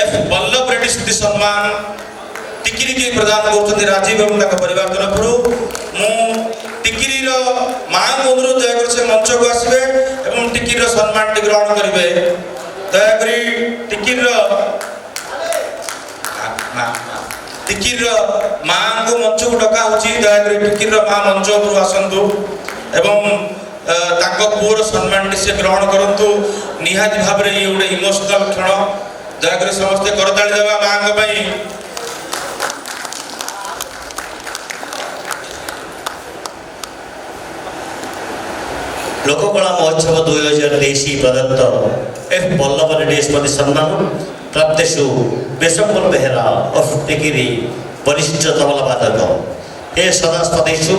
ଏଫ୍ ବଲ୍ଲଭ ରେଡ୍ଡି ସ୍ମୃତି ସମ୍ମାନ ଟିକିରିକି ପ୍ରଦାନ କରୁଛନ୍ତି ରାଜୀବ ଏବଂ ତାଙ୍କ ପରିବାର ତରଫରୁ। ମୁଁ ଟିକିରିର ମାଆଙ୍କୁ ଅନୁରୋଧ ଦୟାକରି ସେ ମଞ୍ଚକୁ ଆସିବେ ଏବଂ ଟିକିରିର ସମ୍ମାନଟି ଗ୍ରହଣ କରିବେ। ଦୟାକରି ଟିକିରିର ମାଆଙ୍କୁ ମଞ୍ଚକୁ ଡକା ହେଉଛି ଦୟାକରି ଟିକିରିର ମା ମଞ୍ଚ ଉପରୁ ଆସନ୍ତୁ ଏବଂ ତାଙ୍କ ପୁଅର ସମ୍ମାନଟି ସେ ଗ୍ରହଣ କରନ୍ତୁ। ନିହାତି ଭାବରେ ଇଏ ଗୋଟେ ଇମୋସନାଲ କ୍ଷଣ ଦୟାକରି ସମସ୍ତେ କରତାଳି ଦେବା ମାଆଙ୍କ ପାଇଁ। ଲୋକକଳା ମହୋତ୍ସବ 2023 ପ୍ରଦତ୍ତ ଏଫ୍ ବଲ୍ଲଭ ରେଡ୍ଡି ସ୍ମୃତି ସମ୍ମାନ ପ୍ରାପ୍ତେଷୁ ବିଷ୍ଣୁପଦ ବେହେରା ଅଫ୍ ଟିକିରି ବରିଷ୍ଠ ତବଲା ବାଦକ ଏ ସଦା ସ୍ପଦେଷୁ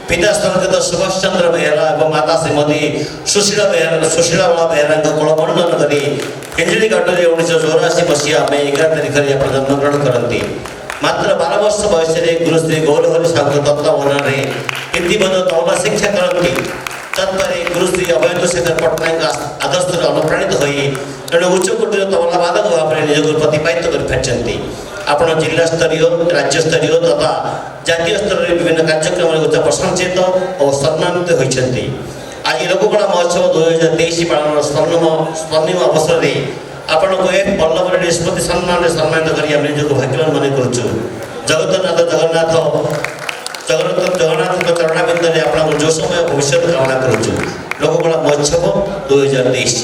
पिता स्वर्गत सुभाष चंद्र बेहरा और माता श्रीमती सुशीला बेहरा कोलमंडन करी हिंजली घाटी 1984 मसीहा में 11 तारीख में जन्मग्रहण करती मात्र 12 वर्ष बयस गुरुश्री गौरहरि साहू तत्वावधान हिंदीबद्ध तबला शिक्षा करती तत्पर गुरुश्री अभयेंद्र शेखर पट्टनायक आदर्श अनुप्राणित हो जड़े उच्चकोटीर तबला वादक भाव में निजक प्रतिपादित कर आपण जिला स्तरीय राज्य स्तरीय तथा जातीय स्तर में विभिन्न कार्यक्रम प्रशंसित और सम्मानित होती। आज लोककला महोत्सव 2023 पालन स्वर्णिम अवसर में आपण को एक वल्लभ रेड्डी स्मृति सम्मान सम्मानित कर निजक भाग्यवान मन करुचु। जगन्नाथ चरणाबिंद में आपको जो समय भविष्य कामना करुचु। लोककला महोत्सव 2023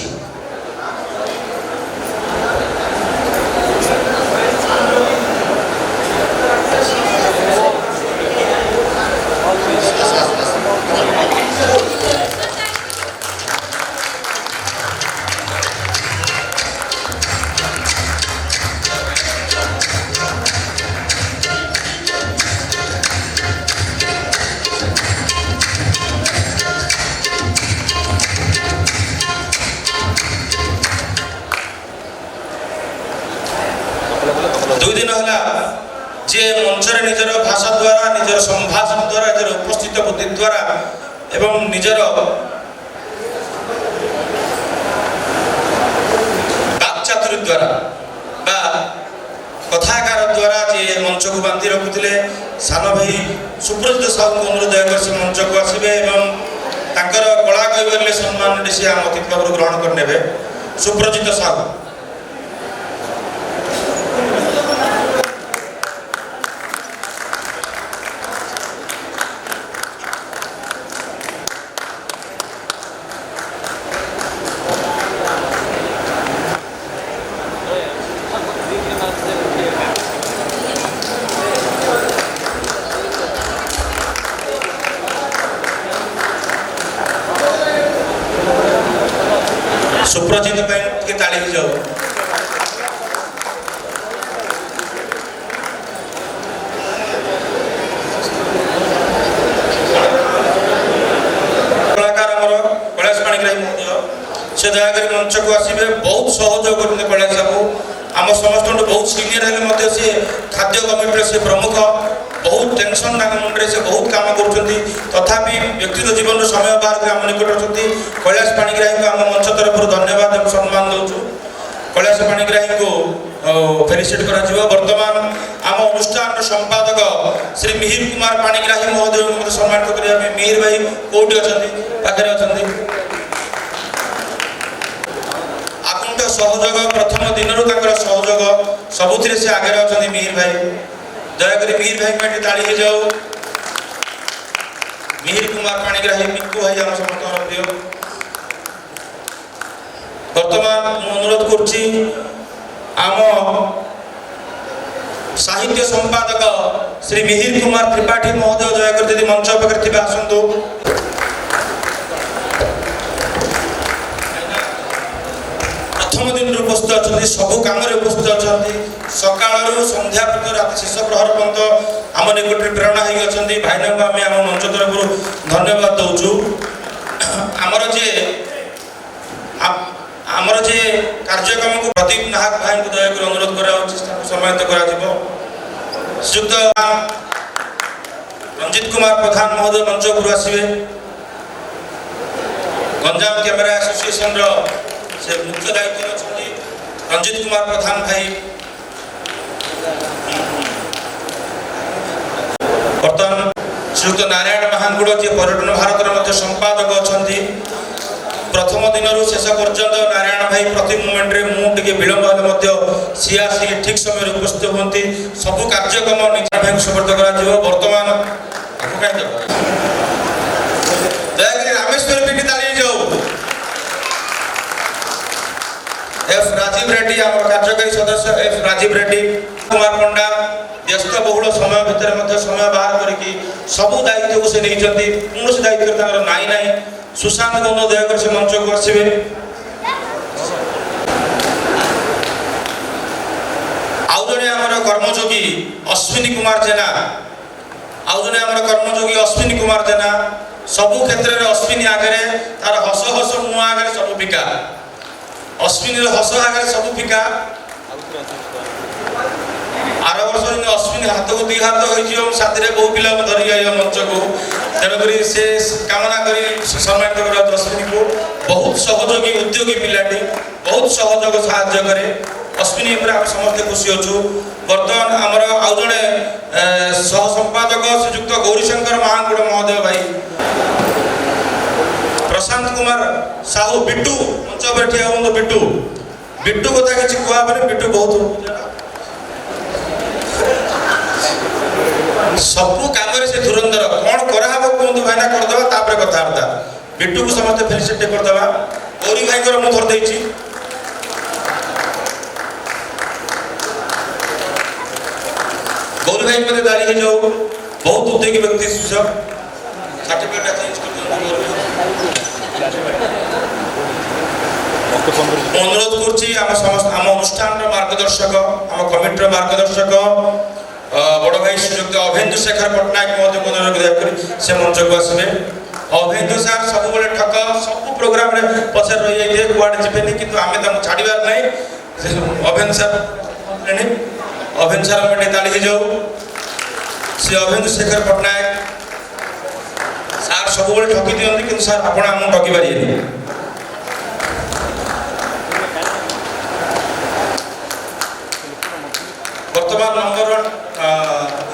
दुई दिन है जे मंचर निजर भाषा द्वारा निजर संभाषण द्वारा निजर उपस्थित बुद्धि द्वारा एवं निजर वाक्चातुरी द्वारा बा कथाकार द्वारा जे मंच को बांधि रखुले सान भाई सुप्रजित साहू को अनुरोध कर से मंच को आसबे एवं तांकर कला कहले सम्मान से आम अतिथि भाव ग्रहण करने सुप्रजित साहू सुप्रजित के ताली ही जाओ। कलाकार आमर कैलाश पाणिग्राही से दयाकोरी मंच को आसबे बहुत सहयोग करते कैलाश बाबू आम समस्त बहुत सीनियर है से खाद्य कमिटी से प्रमुख बहुत टेंशन मुंडे से बहुत काम कर तथापि व्यक्तिगत जीवन समय बाहर कर आम निकट अच्छा कैलाश पाणिग्राही को आम मंच तरफ धन्यवाद और सम्मान दौचु। कैलाश पाणिग्राही को फेलिसिट कर बर्तमान आम अनुष्ठान संपादक श्री मिहिर कुमार पाणिग्राही महोदय को सम्मानित करने मिहिर भाई कौटी अच्छा पाखे अच्छा आकुंठ सहयोग प्रथम दिन सहयोग सबुथ से आगे अच्छा मिहिर भाई दयाकोरी मिहिर भाई को ताली ही जाओ। मिहिर कुमार पाणिग्राही मिक्कू भाई आम समस्त प्रिय बर्तमान अनुरोध करुच्ची आम साहित्य संपादक श्री मिहिर कुमार त्रिपाठी महोदय दयाकोरी यदि मंच पाखे आसतु प्रथम दिन उपस्थित अच्छा सबू कम उपस्थित अच्छा सकालू संध्या पर्यंत रात शेष प्रहर पर्यंत आम निकट प्रेरणा हो अच्छा भाईना को आम आम मंच तरफ धन्यवाद दौचु। आमर जे कार्यक्रम को प्रदीप नाहक भाई को दयाकोरी अनुरोध कर सम्मानित कर श्रीयुक्त रंजित कुमार प्रधान महोदय मंच उपरू आसबे गंजाम कैमेरा एसोसिएशन से मुख्य दायित्व अच्छा रंजित कुमार प्रधान भाई बर्तमान श्रीयुक्त नारायण महानगुड़ जी पर्यटन भारत संपादक अच्छा प्रथम दिन शेष पर्यंत नारायण भाई प्रति मोमेंट रे मुझे विलंब सी आसिक ठीक समय उपस्थित होती सबू कार्यक्रम नारायण भाई को समर्थ कर बर्तमान दयाकोरी रामेश्वर पीठी ताली जाओ। एफ राजीव रेड्डी आम कार्यकारी सदस्य एफ राजीव रेड्डी कुमार पंडा व्यस्त बहुल समय भितर समय बाहर करके सबू दायित्व को से नहीं कौन दायित्व नाई ना सुशांत गौंड दयाकोरी से मंच को आसबे आउ जड़े आम कर्मयोगी अश्विनी कुमार जेना ଆଉ ଜଣେ ଆମର କର୍ମଯୋଗୀ ଅଶ୍ୱିନୀ କୁମାର ଜେନା ସବୁ କ୍ଷେତ୍ରରେ ଅଶ୍ୱିନୀ ଆଗରେ ତାର ହସ ହସ ମୁହଁ ଆଗରେ ସବୁ ଫିକା ଅଶ୍ୱିନୀର ହସ ଆଗରେ ସବୁ ଫିକା ଆର ବର୍ଷ ଅଶ୍ୱିନୀ ହାତକୁ 2 ହାତ ହୋଇଛି ଏବଂ ସାଥିରେ ବହୁ ପିଲାଙ୍କୁ ଧରିକି ଆଇବ ମଞ୍ଚକୁ ତେଣୁକରି ସେ କାମନା କରି ସମ୍ମାନିତ କରାଯାଉଛି ଅଶ୍ୱିନୀକୁ ବହୁତ ସହଯୋଗୀ ଉଦ୍ୟୋଗୀ ପିଲାଟି ବହୁତ ସହଯୋଗ ସାହାଯ୍ୟ କରେ ଅଶ୍ୱିନୀ ଉପରେ ଆମେ ସମସ୍ତେ ଖୁସି ଅଛୁ ବର୍ତ୍ତମାନ ଆମର ଆଉ ଜଣେ ସହ ସମ୍ପାଦକ ଶ୍ରୀଯୁକ୍ତ ଗୌରୀଶଙ୍କର ମହାଙ୍କୁଡ଼ ମହୋଦୟ ଭାଇ ପ୍ରଶାନ୍ତ କୁମାର ସାହୁ ବିଟୁ ମଞ୍ଚ ଉପରେ ଠିଆ ହୁଅନ୍ତୁ ବିଟୁ କଥା କିଛି କୁହାହେବନି ବିଟୁ ବହୁତ ସବୁ କାମରେ ସେ ଧୁରନ୍ଧର କଣ କରାହବ କୁହନ୍ତୁ ଭାଇନା କରିଦେବା ତାପରେ କଥାବାର୍ତ୍ତା ବିଟୁକୁ ସମସ୍ତେ ଫେଲିସିଟି କରିଦେବା ଗୌରୀ ଭାଇଙ୍କର ମୁଁ ଧରି ଦେଇଛି गौरी भाई मध्य दारी के जाओ बहुत उद्योगी व्यक्ति सब सर्टिफिकेट चेंज कर अनुरोध करछि हम समस्त हम अनुष्ठान मार्गदर्शक हम कमिटर मार्गदर्शक बड़ भाई श्रीयुक्त अभेन्दु शेखर पटनायक महोदय को दया करी से मंच को आसबे अभेन्दु सर सब बेले ठक सब प्रोग्राम रे पछर रहि जाइए कुआडे जिबेनी किंतु आमे त छाड़ीबार नै अभेन्दु सर में ताली के जाओ श्री अभेन्दु शेखर पटनायक सार सब ठकी दिखती कि सार आप ठकी पारे बर्तमान नंबर 1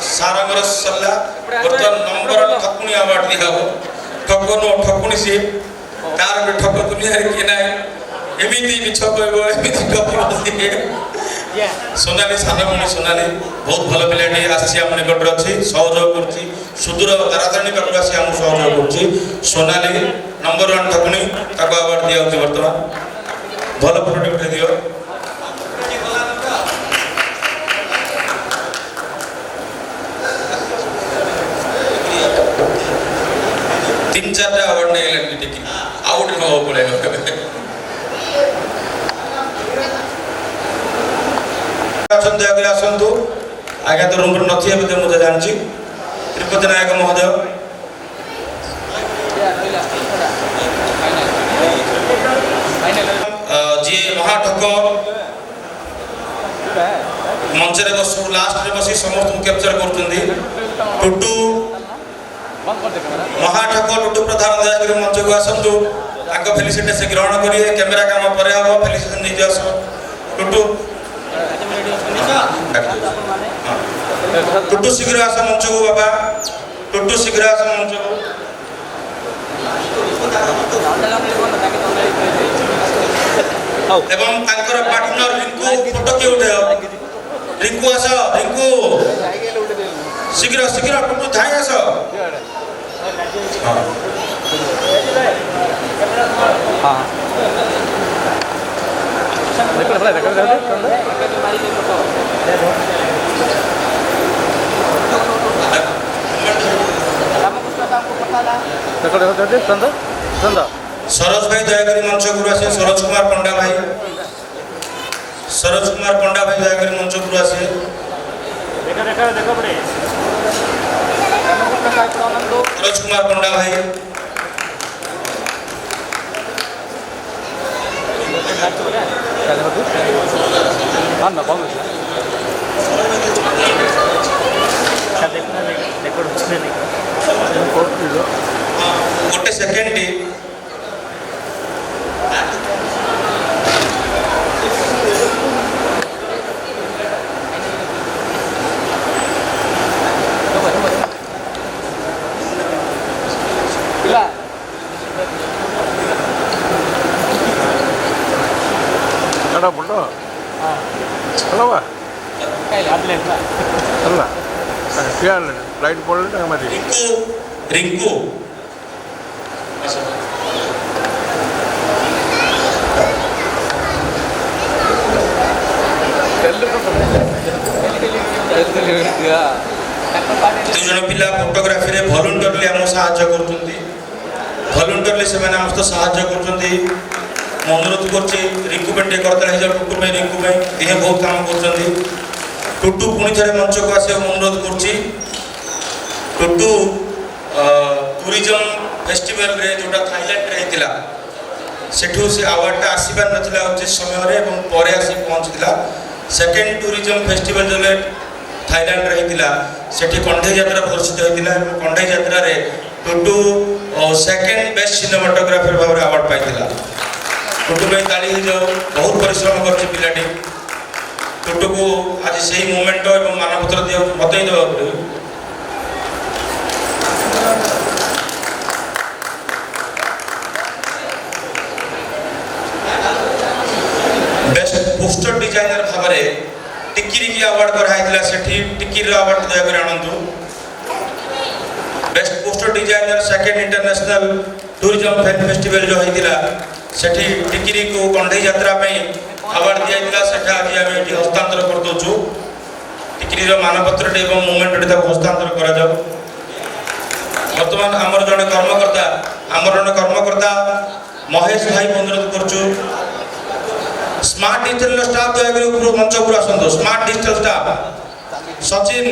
सार सरला बर्तमान नंबर 1 ठकुणी अवार्ड दिया ठकनो ठकुणी सी तार भी ठक दुनिया किए ना एमती मिछ कहब एमती ठकी सोनाली सानमणि सोनाली बहुत भल पिलाटी आसी आम निकट अच्छी सहयोग कर सुदूर तारातारणी पाखु आसी आम सहयोग कर सोनाली नंबर 1 ठकुणी ताको अवार्ड दिया बर्तमान भल फोटो उठे दियो 3-4 अवार्ड नहीं लगी आउट न हो पड़ेगा आसतु आज्ञा तो रूम नथी मुझे जानची तिरुपति नायक महोदय जी महाठक मंच बस लास्ट रे बसी समस्त कैप्चर करछंदी टुटू महाठक टुटू प्रधान दयागिरी मंच को आसतु ताको फेलिसिटी से ग्रहण करिए कैमरा काम पर हम फेलिसिटी नहीं आस टुटू टुटू शीघ्र आस मंच को बाबा टुटू शीघ्र आस मंच को एवं तांकर पार्टनर रिंकू फोटो के उठे रिंकू आस रिंकू शीघ्र शीघ्र टुटू धाई आस हां सरोज भाई दयागिरी मंच को आसे सरोज कुमार पंडा भाई दयागिरी मंच को आसे सरोज कुमार पंडा भाई गोटे सेकेंड लाइट पड़े रिंकू दुजन पिला फोटोग्राफी रे वॉलंटियरली हम सहायता करछंती वॉलंटियरली से माने हमस्त सहायता करछंती अनुरोध करछि रिंकू बेटे करतला हे टुटू में रिंकू में दिहे बहुत काम करछंती टुटू पुणी थरे मंच को आसे अनुरोध करछि टुटू टूरिज्म फेस्टिवल रे जोटा थाईलैंड रे हेतिला सेठू से अवार्डटा आसीबार नथिला उचित समय रे एवं परे आसी पहुंचतिला सेकेंड टूरिज्म फेस्टिवल जो थाईलैंड रे हेतिला सेठी कंढई यात्रा प्रदर्शित होइतिला एवं कंढई यात्रा रे टुटू सेकेंड बेस्ट सिनेमाटोग्राफर भाव अवार्ड पाइतिला टुटू पे ताली हो जाओ बहुत परिश्रम करछि पिलाटी टुटू को आज सही मोमेंट एवं मानपत्र दियो बतई दो बेस्ट पोस्टर डिजाइनर भाव में टिकिरी की अवार्ड कराइला सेठी टिकिरी अवार्ड दया कर आनंदु best poster designer second international tourism film festival जो होइतिला सेठी टिकिरी को कंढई यात्रा में अवार्ड दियाइला सेठा आज हम एठी हस्तांतर कर दोछु टिकिरी रो मानपत्र एवं मूवमेंट तक हस्तांतर करा जाऊ वर्तमान हमर जने कर्मकर्ता महेश भाई अनुरोध करछु स्मार्ट डिजिटल स्टाफ दया करी मंच पर आसंतो smart digital staff Sachin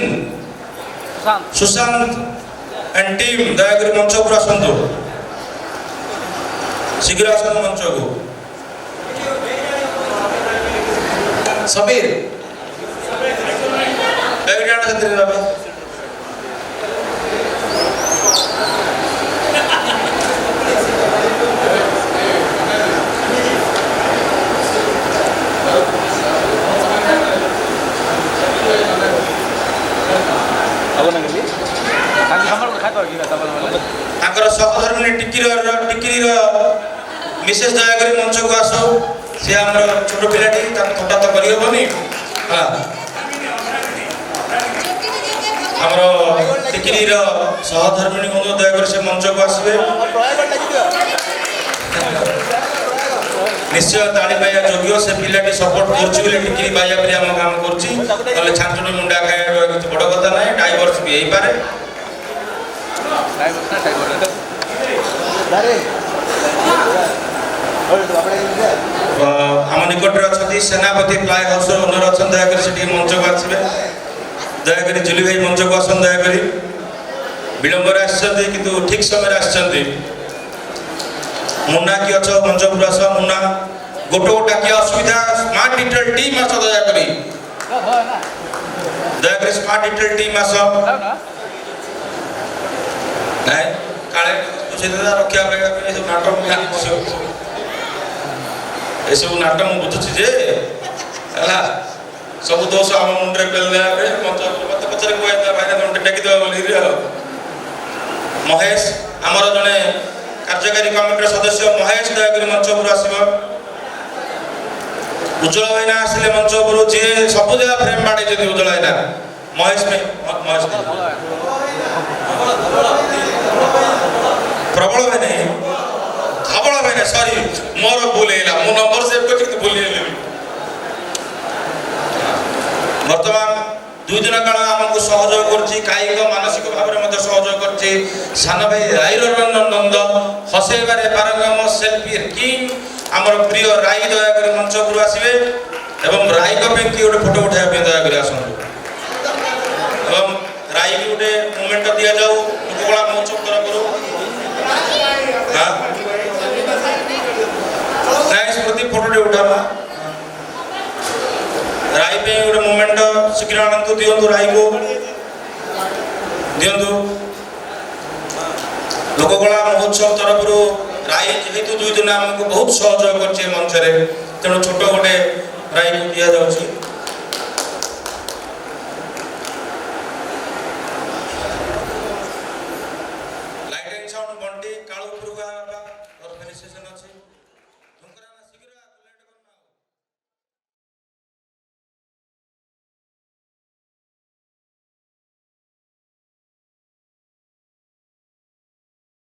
Sushant and team दया करी मंच पर आसंतो शीघ्र आसंतो मंच को समीर दया जाना छतरी बाबा सहधर्मिणी टिकिरी मिसेस दयाकरी मंच को आसो सी आम छोट पिलाटी थटा तो करनी आमर टिकिरी सहधर्मिणी बंधु दयाकर से मंच को आसवे निश्चय ताली पाइबा योग्य से पिलाटी सपोर्ट कर टिकिरी पाइबा आम काम कर छांचुनी मुंडा खाଇବା बड़ कथा ना डाइवर्स भी हो पारे आम निकट अच्छा सेनापति फ्लाई हाउस ओनर अच्छा दयाकर से मंच को आसवे दयाकर जुली भाई मंच को आसन दयाकर विलंबर आसु ठीक समय आसछन्ति मुन्ना की अच्छा मंच पर आस मुन्ना गोटे गोटा क्या असुविधा स्मार्ट डिजिटल टीम आस दयाकर स्मार्ट डिजिटल टीम आस नहीं काले पूछे रखा नाटक ये सब नाटक मुझे बुझुची जे है सब दोष आम मुंडे पेल मत पचर कहता भाई टेकिद महेश आमर जड़े कार्यकारी कमिटी सदस्य महेश दयाकर मंच पर आसब उज्जवल भाईना आसिले मंच पर जी सब जगह फ्रेम बाड़े उज्जवल भाईना महेश महेश प्रबल भाई नहीं धबल भाई नहीं सॉरी मोर भूल है मो नंबर सेव कर भूल वर्तमान 2 दिन काल आमको सहयोग करछि कायिक मानसिक भाव में सहयोग करछि सान भाई राईरंजन नंद हसेबारे पारंगम सेल्फी किंग आमर प्रिय राई दया कर मंच पर आसबे एवं राई को पे गोटे फोटो उठाया पे दया कर आसंतु एवं राई की गोटे मोमेंट दिया जाऊ कोला महोत्सव तरफ हां नाइस स्मृति फोटो उठावा राई पे गोटे मोमेंट शीघ्र आनंद दियंतु राई को दियंतु लोककला महोत्सव तरफ राई जेहेतु 2 दिन आमको बहुत सहयोग करछे मंच रे तेणु छोट गोटे राई को दिया जाउछि लाइट एंड साउंड